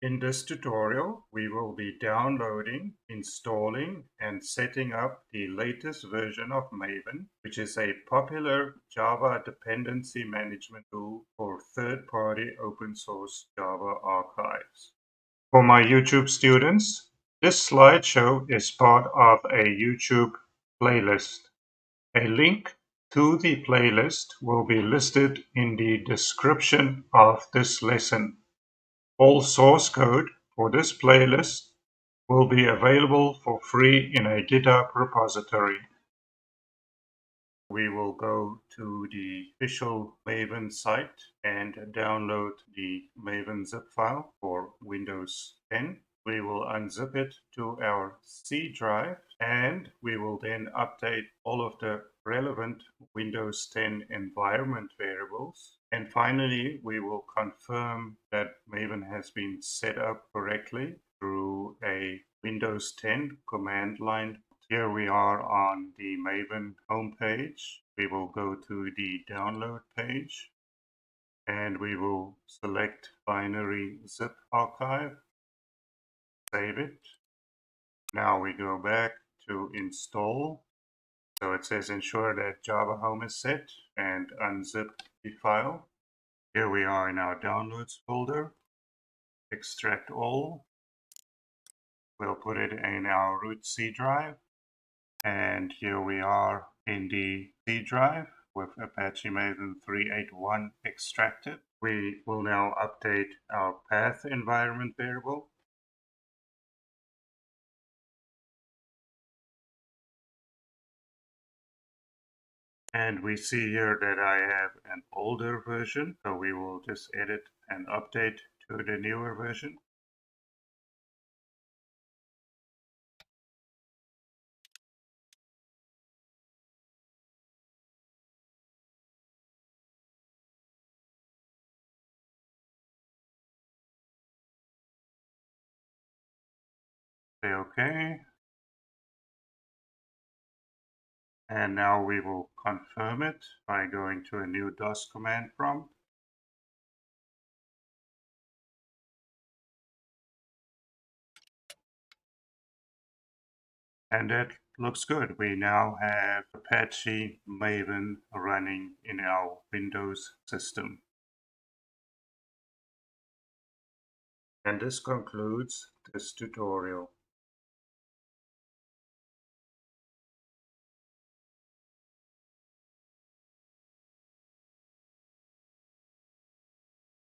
In this tutorial, we will be downloading, installing, and setting up the latest version of Maven, which is a popular Java dependency management tool for third-party open source Java archives. For my YouTube students, this slideshow is part of a YouTube playlist. A link to the playlist will be listed in the description of this lesson. All source code for this playlist will be available for free in a GitHub repository. We will go to the official Maven site and download the Maven zip file for Windows 10. We will unzip it to our C drive, and we will then update all of the relevant Windows 10 environment variables. And finally, we will confirm that Maven has been set up correctly through a Windows 10 command line. Here we are on the Maven homepage. We will go to the download page and we will select binary zip archive, save it. Now we go back to install. So it says ensure that Java Home is set and unzip the file. Here we are in our downloads folder. Extract all. We'll put it in our root C drive. And here we are in the C drive with Apache Maven 3.8.1 extracted. We will now update our path environment variable. And we see here that I have an older version, so we will just edit and update to the newer version. Say OK. And now we will confirm it by going to a new DOS command prompt. And that looks good. We now have Apache Maven running in our Windows system. And this concludes this tutorial.